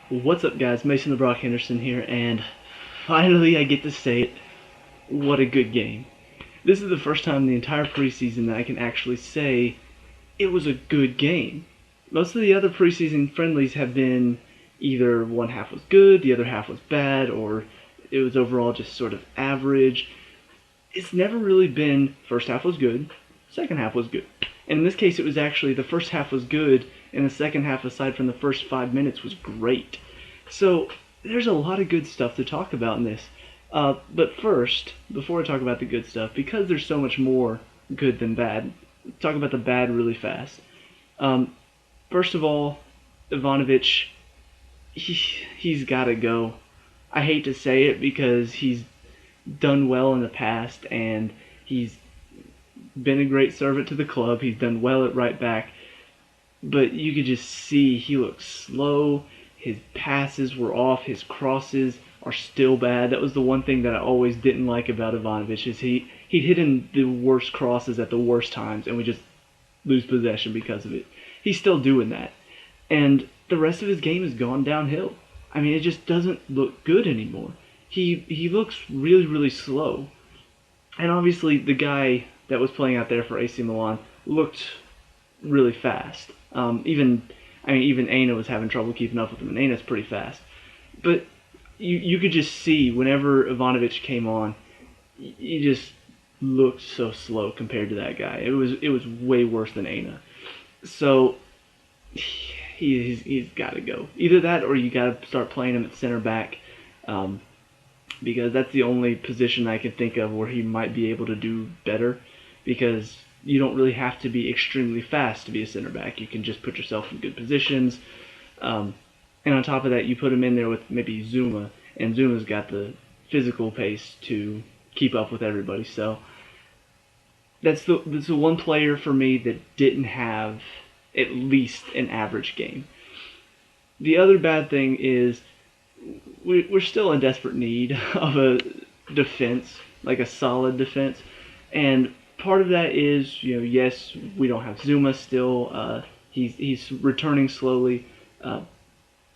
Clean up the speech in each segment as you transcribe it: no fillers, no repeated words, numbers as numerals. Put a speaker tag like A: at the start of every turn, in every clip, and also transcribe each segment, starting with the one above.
A: What's up, guys? Mason the Brock Henderson here, and finally I get to say it. What a good game. This is the first time in the entire preseason that I can actually say it was a good game. Most of the other preseason friendlies have been either one half was good, the other half was bad, or it was overall just sort of average. It's never really been first half was good, second half was good. And in this case, it was actually the first half was good, and the second half, aside from the first 5 minutes, was great. So there's a lot of good stuff to talk about in this. But first, before I talk about the good stuff, because there's so much more good than bad, talk about the bad really fast. Um, First of all, Ivanovic, he's got to go. I hate to say it because he's done well in the past and he's been a great servant to the club. He's done well at right back, but you could just see he looked slow. His passes were off. His crosses are still bad. That was the one thing that I always didn't like about Ivanovic is he'd hit in the worst crosses at the worst times, and we just lose possession because of it. He's still doing that, and the rest of his game has gone downhill. I mean, it just doesn't look good anymore. He looks really slow, and obviously the guy that was playing out there for AC Milan looked really fast. Even Aina was having trouble keeping up with him, and Aina's pretty fast. But you could just see whenever Ivanovic came on, he just looked so slow compared to that guy. It was way worse than Aina. So he's got to go. Either that or you got to start playing him at center back, um, because that's the only position I can think of where he might be able to do better. Because you don't really have to be extremely fast to be a center back. You can just put yourself in good positions. And on top of that, you put him in there with maybe Zuma, and Zuma's got the physical pace to keep up with everybody. So that's the one player for me that didn't have at least an average game. The other bad thing is we're still in desperate need of a defense, like a solid defense, and part of that is, yes, we don't have Zuma still. He's returning slowly.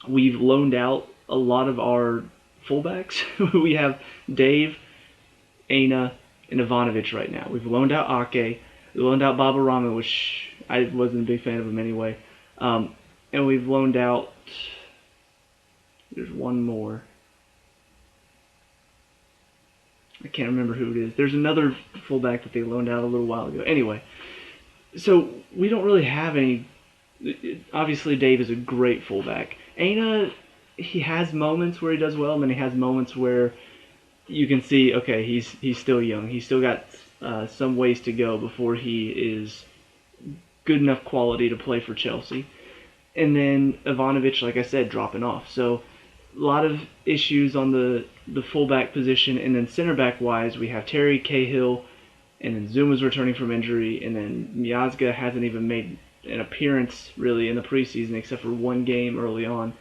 A: We've loaned out a lot of our fullbacks. We have Dave, Aina, and Ivanovic right now. We've loaned out Ake. We loaned out Baba Rama, which I wasn't a big fan of him anyway. And we've loaned out. There's one more. I can't remember who it is. There's another fullback that they loaned out a little while ago. Anyway, so we don't really have any. Obviously, Dave is a great fullback. Aina, he has moments where he does well, and then he has moments where you can see, okay, he's still young. He's still got some ways to go before he is good enough quality to play for Chelsea. And then Ivanovic, like I said, dropping off. So a lot of issues on the fullback position, and then center back wise, we have Terry Cahill, and then Zuma's returning from injury, and then Miazga hasn't even made an appearance really in the preseason except for one game early on.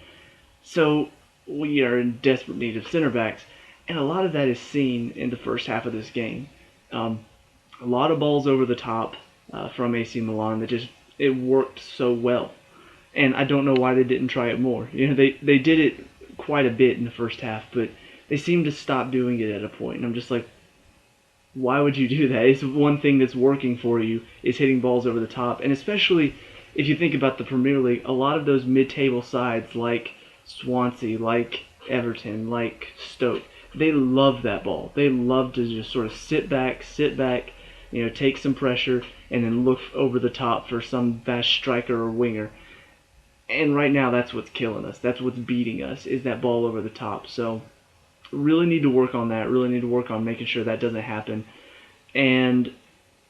A: So we are in desperate need of center backs, and a lot of that is seen in the first half of this game. A lot of balls over the top from AC Milan that just it worked so well, and I don't know why they didn't try it more. They did it quite a bit in the first half, but they seem to stop doing it at a point, and I'm just like, why would you do that? It's one thing that's working for you is hitting balls over the top, and especially if you think about the Premier League, a lot of those mid-table sides like Swansea, like Everton, like Stoke, they love that ball. They love to just sort of sit back, take some pressure, and then look over the top for some fast striker or winger. And right now, that's what's killing us. That's what's beating us, is that ball over the top. So really need to work on that. Really need to work on making sure that doesn't happen. And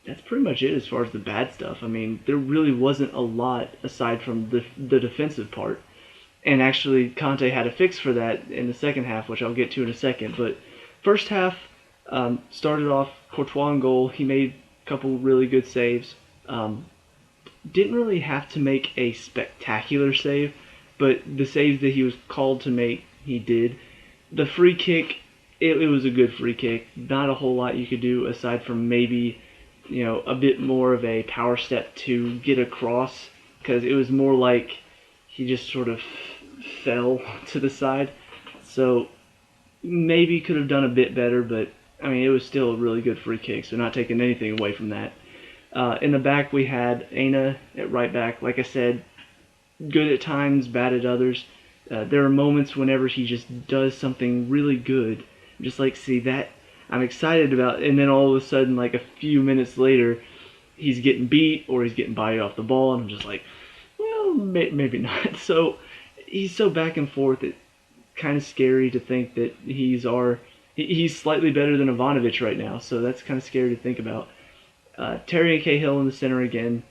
A: that's pretty much it as far as the bad stuff. I mean, there really wasn't a lot aside from the defensive part. And actually, Conte had a fix for that in the second half, which I'll get to in a second. But first half started off Courtois in goal. He made a couple really good saves. Didn't really have to make a spectacular save, but the saves that he was called to make, he did. The free kick, it was a good free kick. Not a whole lot you could do aside from maybe, a bit more of a power step to get across, because it was more like he just sort of fell to the side. So maybe could have done a bit better, but I mean, it was still a really good free kick, so not taking anything away from that. In the back, we had Aina at right back. Like I said, good at times, bad at others. There are moments whenever he just does something really good. I'm just like, see, that I'm excited about, and then all of a sudden, like a few minutes later, he's getting beat or he's getting bodied off the ball, and I'm just like, well, maybe not. So he's so back and forth. It's kind of scary to think that he's slightly better than Ivanovic right now. So that's kind of scary to think about. Terry and Cahill in the center again.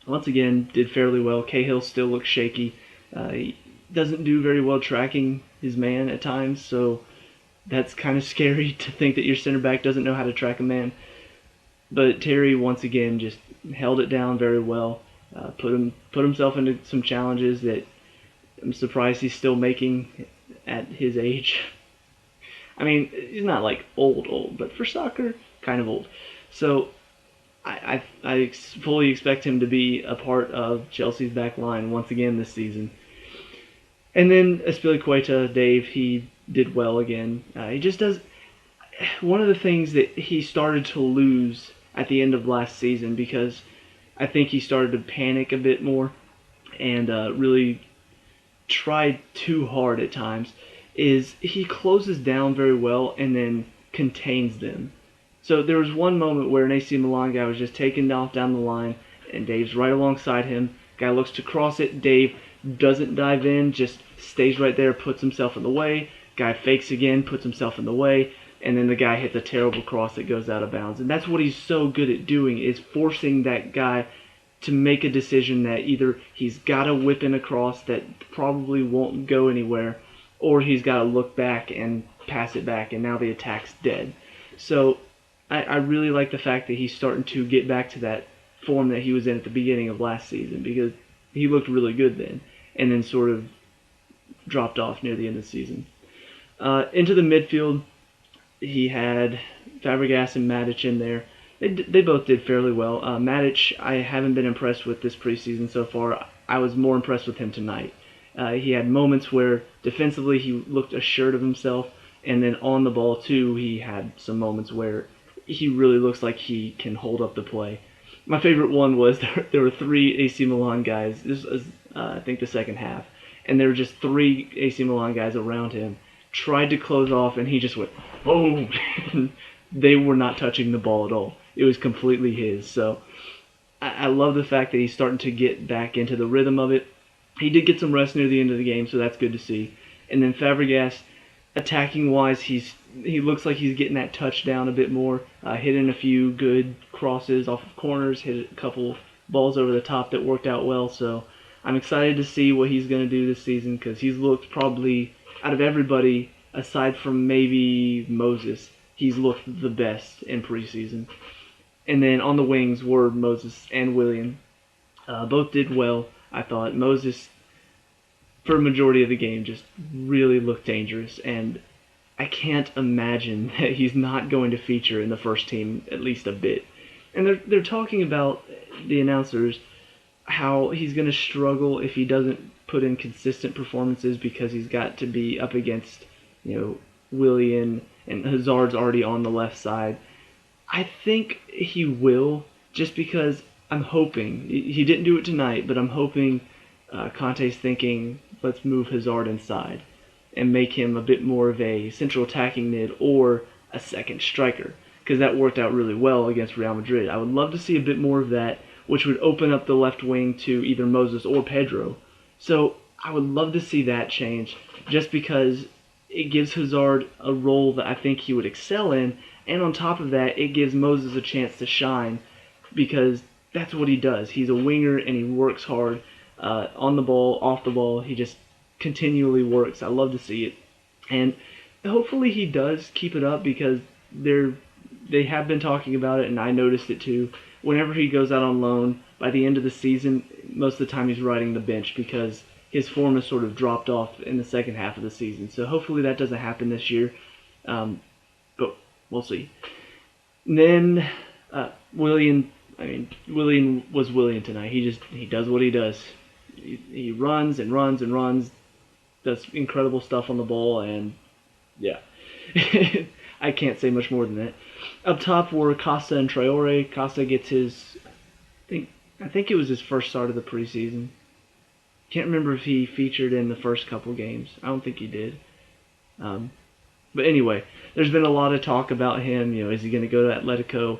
A: Once again, did fairly well. Cahill still looks shaky. He doesn't do very well tracking his man at times, so that's kind of scary to think that your center back doesn't know how to track a man. But Terry, once again, just held it down very well. Put himself into some challenges that I'm surprised he's still making at his age. I mean, he's not like old, but for soccer, kind of old. So I fully expect him to be a part of Chelsea's back line once again this season. And then Azpilicueta, Dave, he did well again. He just does one of the things that he started to lose at the end of last season, because I think he started to panic a bit more and really tried too hard at times, is he closes down very well and then contains them. So there was one moment where an AC Milan guy was just taken off down the line, and Dave's right alongside him. Guy looks to cross it. Dave doesn't dive in, just stays right there, puts himself in the way. Guy fakes again, puts himself in the way, and then the guy hits a terrible cross that goes out of bounds. And that's what he's so good at doing, is forcing that guy to make a decision that either he's got to whip in a cross that probably won't go anywhere, or he's got to look back and pass it back, and now the attack's dead. So I really like the fact that he's starting to get back to that form that he was in at the beginning of last season, because he looked really good then, and then sort of dropped off near the end of the season. Into the midfield, he had Fabregas and Matic in there. They both did fairly well. Matic, I haven't been impressed with this preseason so far. I was more impressed with him tonight. He had moments where defensively he looked assured of himself, and then on the ball too, he had some moments where he really looks like he can hold up the play. My favorite one was there were three AC Milan guys. This was, I think, the second half, and there were just three AC Milan guys around him. Tried to close off, and he just went, boom! They were not touching the ball at all. It was completely his. So I love the fact that he's starting to get back into the rhythm of it. He did get some rest near the end of the game, so that's good to see. And then Fabregas, attacking-wise, he looks like he's getting that touchdown a bit more, hitting a few good crosses off of corners, hit a couple balls over the top that worked out well. So I'm excited to see what he's going to do this season, because he's looked probably, out of everybody, aside from maybe Moses, he's looked the best in preseason. And then on the wings were Moses and Willian. Both did well, I thought. Moses, for a majority of the game, just really looked dangerous, and I can't imagine that he's not going to feature in the first team at least a bit. And they're talking about, the announcers, how he's going to struggle if he doesn't put in consistent performances, because he's got to be up against, Willian, and Hazard's already on the left side. I think he will, just because I'm hoping, he didn't do it tonight, but I'm hoping Conte's thinking, let's move Hazard inside and make him a bit more of a central attacking mid or a second striker, because that worked out really well against Real Madrid. I would love to see a bit more of that, which would open up the left wing to either Moses or Pedro. So I would love to see that change, just because it gives Hazard a role that I think he would excel in, and on top of that, it gives Moses a chance to shine, because that's what he does. He's a winger, and he works hard on the ball, off the ball. He just continually works. I love to see it. And hopefully he does keep it up, because they have been talking about it, and I noticed it too. Whenever he goes out on loan, by the end of the season, most of the time he's riding the bench, because his form has sort of dropped off in the second half of the season. So hopefully that doesn't happen this year. But we'll see. And then Willian was Willian tonight. He does what he does. He runs and runs and runs. does incredible stuff on the ball, and yeah. I can't say much more than that. Up top were Costa and Traore. Costa gets his, I think it was his first start of the preseason. Can't remember if he featured in the first couple games. I don't think he did. But anyway, there's been a lot of talk about him. You know, is he going to go to Atletico?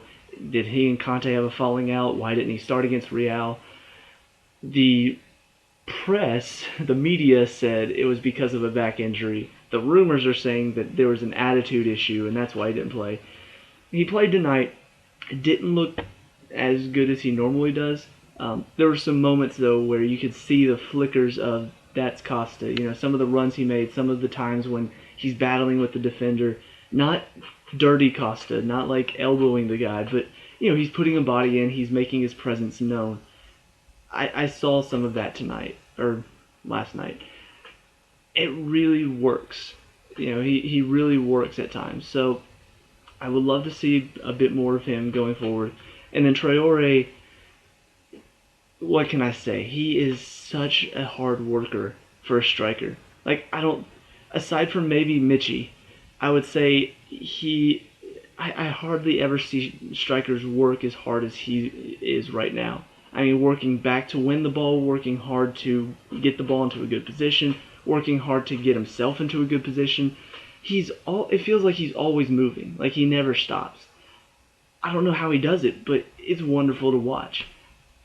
A: Did he and Conte have a falling out? Why didn't he start against Real? The press, the media said it was because of a back injury. The rumors are saying that there was an attitude issue and that's why he didn't play. He played tonight. Didn't look as good as he normally does. There were some moments though where you could see the flickers of that's Costa. You know, some of the runs he made, some of the times when he's battling with the defender. Not dirty Costa, not like elbowing the guy, but you know, he's putting a body in, he's making his presence known. I saw some of that tonight, or last night. It really works. You know, he really works at times. So I would love to see a bit more of him going forward. And then Traore, what can I say? He is such a hard worker for a striker. Like, aside from maybe Michy, I would say I hardly ever see strikers work as hard as he is right now. I mean, working back to win the ball, working hard to get the ball into a good position, working hard to get himself into a good position. It feels like he's always moving, like he never stops. I don't know how he does it, but it's wonderful to watch.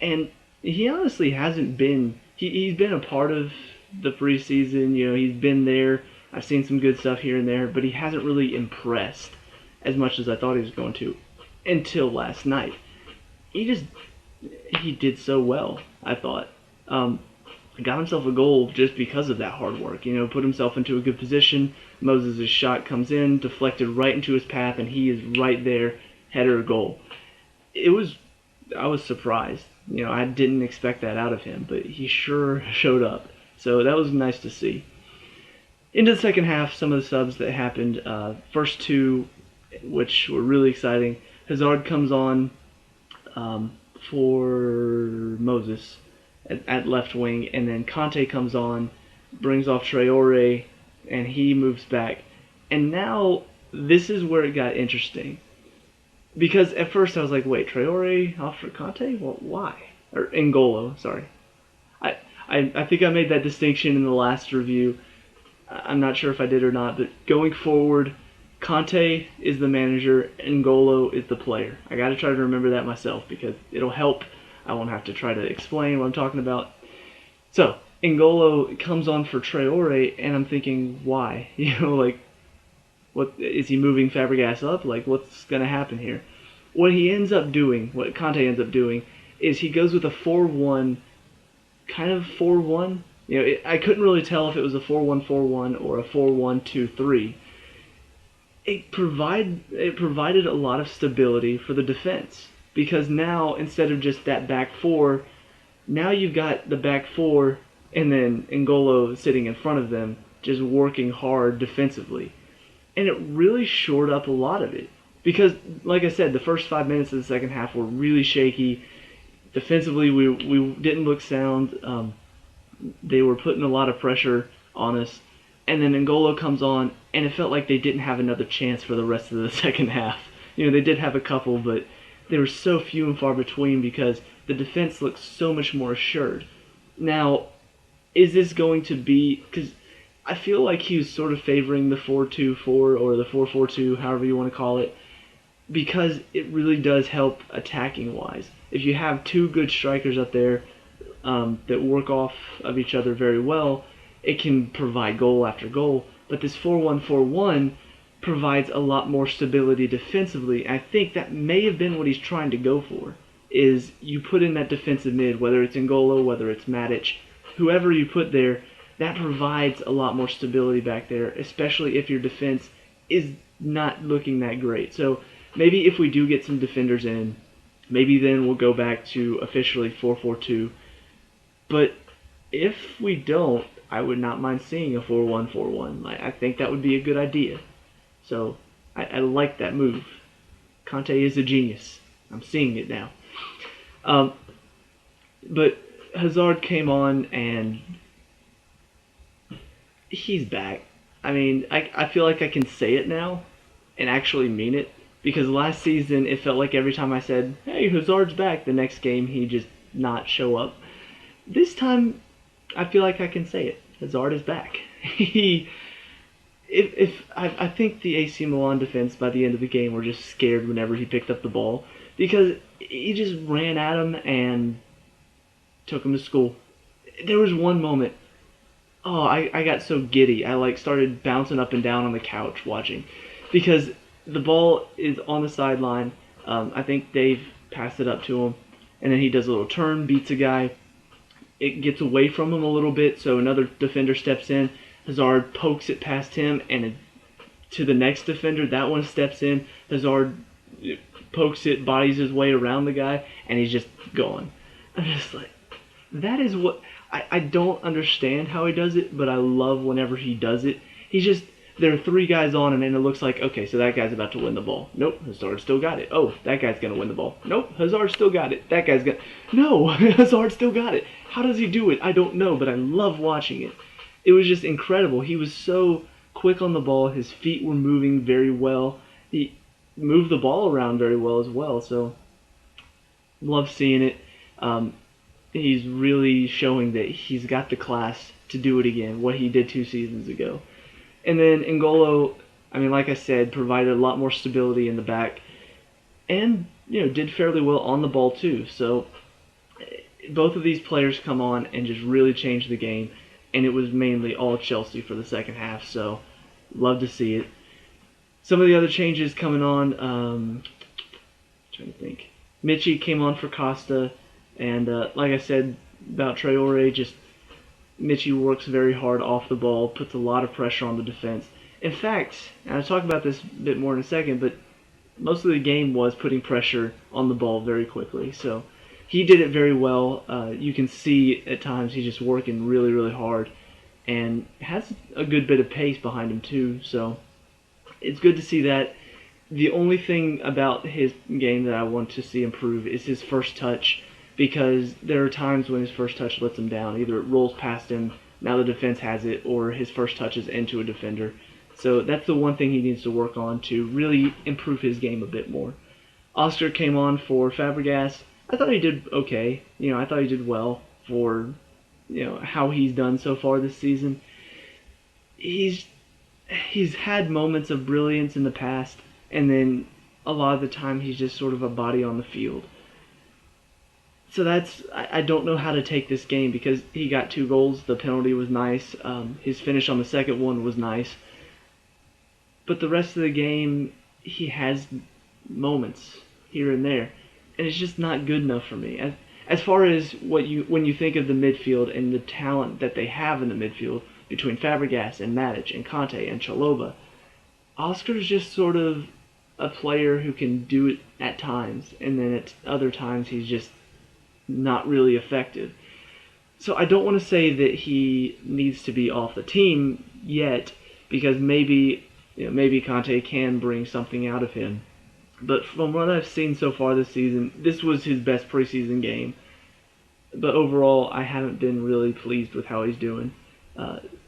A: And he honestly hasn't been, he's been a part of the preseason, you know, he's been there. I've seen some good stuff here and there, but he hasn't really impressed as much as I thought he was going to until last night. He did so well, I thought. Got himself a goal just because of that hard work. You know, put himself into a good position. Moses' shot comes in, deflected right into his path, and he is right there, header goal. I was surprised. You know, I didn't expect that out of him, but he sure showed up. So that was nice to see. Into the second half, some of the subs that happened. First two, which were really exciting. Hazard comes on for Moses at left wing, and then Conte comes on, brings off Traore, and he moves back. And now this is where it got interesting. Because at first I was like, wait, Traore off for Conte? Well, why? Or N'Golo, sorry. I think I made that distinction in the last review. I'm not sure if I did or not, but going forward, Conte is the manager, N'Golo is the player. I got to try to remember that myself because it'll help. I won't have to try to explain what I'm talking about. So, N'Golo comes on for Traore, and I'm thinking, why? You know, like, what is he moving Fabregas up? Like, what's going to happen here? What Conte ends up doing, is he goes with a 4-1, kind of 4-1. You know, I couldn't really tell if it was a 4-1-4-1 or a 4-1-2-3. It provided a lot of stability for the defense. Because now, instead of just that back four, now you've got the back four and then N'Golo sitting in front of them, just working hard defensively. And it really shored up a lot of it. Because, like I said, the first 5 minutes of the second half were really shaky. Defensively, we didn't look sound. They were putting a lot of pressure on us. And then N'Golo comes on, and it felt like they didn't have another chance for the rest of the second half. You know, they did have a couple, but they were so few and far between because the defense looked so much more assured. Now, is this going to be... Because I feel like he was sort of favoring the 4-2-4 or the 4-4-2, however you want to call it, because it really does help attacking-wise. If you have two good strikers up there that work off of each other very well, it can provide goal after goal. But this 4-1-4-1 provides a lot more stability defensively. I think that may have been what he's trying to go for, is you put in that defensive mid, whether it's N'Golo, whether it's Matic, whoever you put there, that provides a lot more stability back there, especially if your defense is not looking that great. So maybe if we do get some defenders in, maybe then we'll go back to officially 4-4-2. But if we don't, I would not mind seeing a 4-1-4-1. I think that would be a good idea. So I like that move. Conte is a genius. I'm seeing it now. But Hazard came on, and he's back. I mean, I feel like I can say it now and actually mean it because last season it felt like every time I said, "Hey, Hazard's back," the next game he just not show up. This time I feel like I can say it. Hazard is back. He if I think the AC Milan defense by the end of the game were just scared whenever he picked up the ball because he just ran at him and took him to school. There was one moment. Oh, I got so giddy. I like started bouncing up and down on the couch watching because the ball is on the sideline. I think Dave passed it up to him, and then he does a little turn, beats a guy. It gets away from him a little bit, so another defender steps in. Hazard pokes it past him and to the next defender. That one steps in. Hazard pokes it, bodies his way around the guy, and he's just gone. I'm just like, that is what I don't understand how he does it, but I love whenever he does it. He's just there are three guys on him, and it looks like okay, so that guy's about to win the ball. Nope, Hazard still got it. Oh, that guy's gonna win the ball. Nope, Hazard still got it. That guy's gonna no, Hazard still got it. How does he do it? I don't know, but I love watching it. It was just incredible. He was so quick on the ball. His feet were moving very well. He moved the ball around very well as well. So love seeing it. He's really showing that he's got the class to do it again, what he did 2 seasons ago. And then N'Golo, I mean, like I said, provided a lot more stability in the back and, did fairly well on the ball too. So both of these players come on and just really changed the game, and it was mainly all Chelsea for the second half, so love to see it. Some of the other changes coming on, trying to think. Michy came on for Costa. And like I said about Traore, just Michy works very hard off the ball, puts a lot of pressure on the defense. In fact, and I'll talk about this a bit more in a second, but most of the game was putting pressure on the ball very quickly. So he did it very well. You can see at times he's just working really, really hard and has a good bit of pace behind him too. So it's good to see that. The only thing about his game that I want to see improve is his first touch, because there are times when his first touch lets him down. Either it rolls past him, now the defense has it, or his first touch is into a defender. So that's the one thing he needs to work on to really improve his game a bit more. Oscar came on for Fabregas. I thought he did okay. I thought he did well for how he's done so far this season. He's had moments of brilliance in the past, and then a lot of the time he's just sort of a body on the field. So I don't know how to take this game because he got 2 goals. The penalty was nice. His finish on the second one was nice. But the rest of the game, he has moments here and there, and it's just not good enough for me. As far as when you think of the midfield and the talent that they have in the midfield between Fabregas and Matic and Conte and Chalobah, Oscar's just sort of a player who can do it at times, and then at other times he's just not really effective. So I don't want to say that he needs to be off the team yet, because maybe Conte can bring something out of him. But from what I've seen so far this season, this was his best preseason game. But overall, I haven't been really pleased with how he's doing,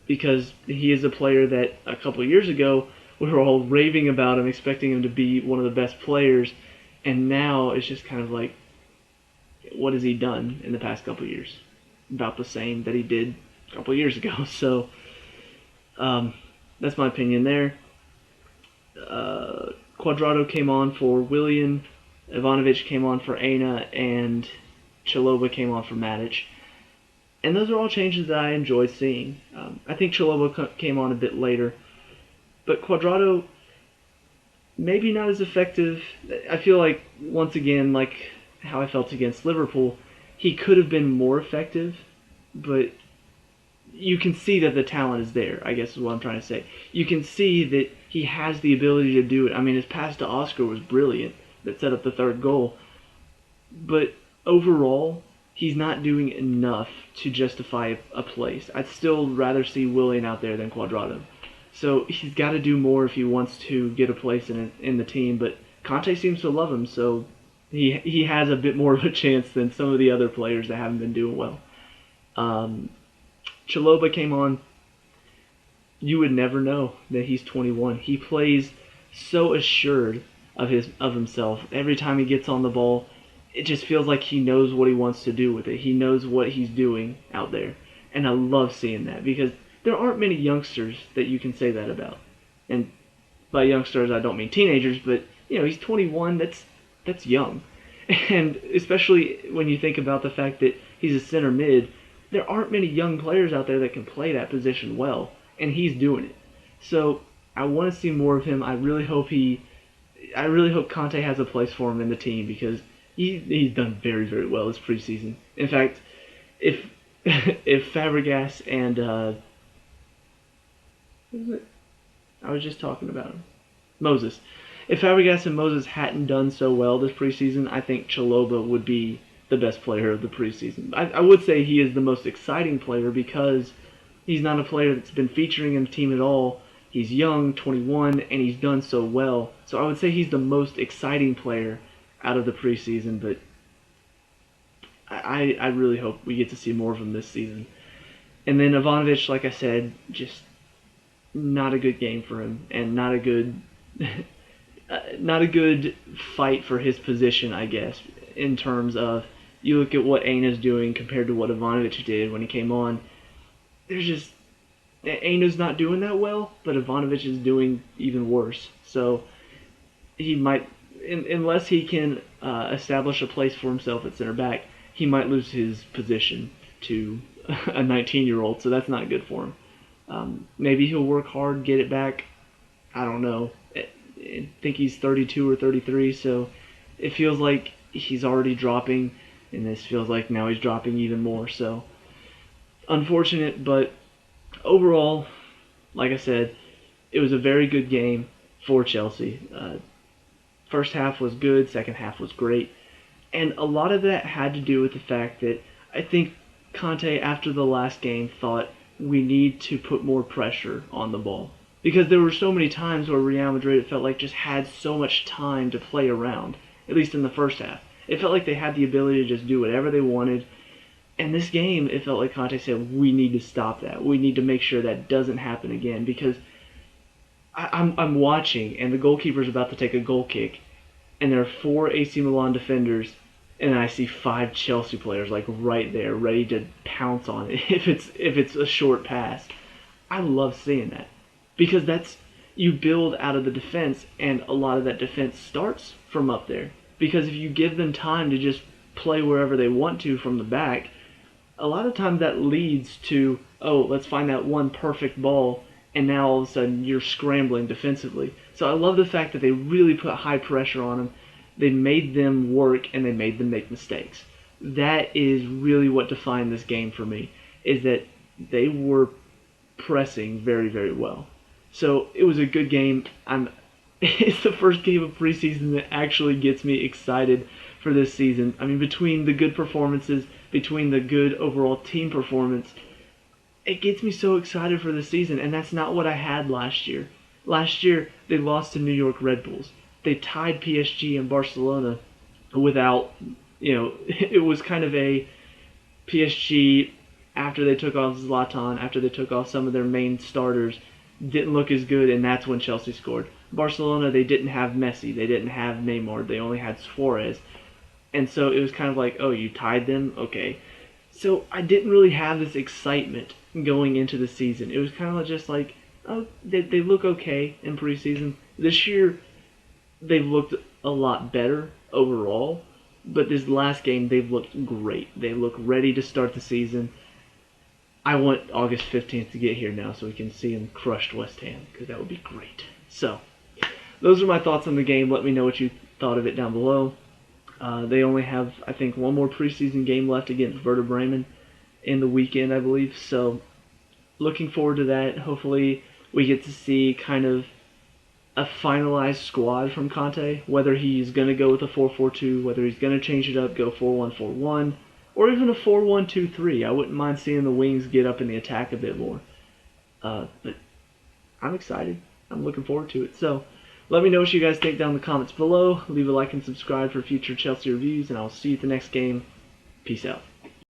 A: because he is a player that a couple of years ago we were all raving about him, expecting him to be one of the best players, and now it's just kind of like, what has he done in the past couple of years? About the same that he did a couple of years ago. So that's my opinion there. Cuadrado came on for Willian, Ivanovic came on for Aina, and Chalobah came on for Matic. And those are all changes that I enjoyed seeing. I think Chalobah came on a bit later, but Cuadrado maybe not as effective. I feel like, once again, like how I felt against Liverpool, he could have been more effective, but you can see that the talent is there, I guess is what I'm trying to say. You can see that he has the ability to do it. I mean, his pass to Oscar was brilliant that set up the third goal. But overall, he's not doing enough to justify a place. I'd still rather see Willian out there than Cuadrado. So he's got to do more if he wants to get a place in the team. But Conte seems to love him, so he has a bit more of a chance than some of the other players that haven't been doing well. Chalobah came on. you would never know that he's 21. He plays so assured of himself. Every time he gets on the ball, it just feels like he knows what he wants to do with it. He knows what he's doing out there. And I love seeing that because there aren't many youngsters that you can say that about. And by youngsters, I don't mean teenagers, but he's 21. That's young. And especially when you think about the fact that he's a center mid, there aren't many young players out there that can play that position well, and he's doing it. So I want to see more of him. I really hope Conte has a place for him in the team because he's done very, very well this preseason. In fact, if if Fabregas and what was it? I was just talking about him. Moses. If Fabregas and Moses hadn't done so well this preseason, I think Chalobah would be the best player of the preseason. I would say he is the most exciting player because he's not a player that's been featuring in the team at all. He's young, 21, and he's done so well. So I would say he's the most exciting player out of the preseason, but I really hope we get to see more of him this season. And then Ivanovic, like I said, just not a good game for him, and not a good not a good fight for his position, I guess, in terms of you look at what Aina's doing compared to what Ivanovic did when he came on. There's just Aina's not doing that well, but Ivanovic is doing even worse. So he might, unless he can establish a place for himself at center back, he might lose his position to a 19-year-old. So that's not good for him. Maybe he'll work hard, get it back. I don't know. I think he's 32 or 33, so it feels like he's already dropping, and this feels like now he's dropping even more. So unfortunate, but overall, like I said, it was a very good game for Chelsea. First half was good, second half was great, and a lot of that had to do with the fact that I think Conte, after the last game, thought we need to put more pressure on the ball. Because there were so many times where Real Madrid, it felt like, just had so much time to play around, at least in the first half. It felt like they had the ability to just do whatever they wanted. And this game, it felt like Conte said, we need to stop that. We need to make sure that doesn't happen again. Because I'm watching, and the goalkeeper's about to take a goal kick, and there are 4 AC Milan defenders, and I see 5 Chelsea players like right there, ready to pounce on it if it's a short pass. I love seeing that. Because you build out of the defense, and a lot of that defense starts from up there. Because if you give them time to just play wherever they want to from the back, a lot of times that leads to, let's find that one perfect ball, and now all of a sudden you're scrambling defensively. So I love the fact that they really put high pressure on them. They made them work, and they made them make mistakes. That is really what defined this game for me, is that they were pressing very, very well. So it was a good game. It's the first game of preseason that actually gets me excited for this season. I mean, between the good performances, between the good overall team performance, it gets me so excited for the season, and that's not what I had last year. Last year, they lost to New York Red Bulls. They tied PSG and Barcelona without, it was kind of a PSG after they took off Zlatan, after they took off some of their main starters, didn't look as good, and that's when Chelsea scored. Barcelona, they didn't have Messi, they didn't have Neymar, they only had Suarez. And so it was kind of like, you tied them? Okay. So I didn't really have this excitement going into the season. It was kind of just like, they look okay in preseason. This year, they've looked a lot better overall, but this last game, they've looked great. They look ready to start the season. I want August 15th to get here now so we can see them crush West Ham, because that would be great. So, those are my thoughts on the game. Let me know what you thought of it down below. They only have, I think, one more preseason game left against Werder Bremen in the weekend, I believe. So, looking forward to that. Hopefully, we get to see kind of a finalized squad from Conte, whether he's going to go with a 4-4-2, whether he's going to change it up, go 4-1-4-1, or even a 4-1-2-3. I wouldn't mind seeing the wings get up in the attack a bit more. But I'm excited. I'm looking forward to it. So, let me know what you guys think down in the comments below. Leave a like and subscribe for future Chelsea reviews, and I'll see you at the next game. Peace out.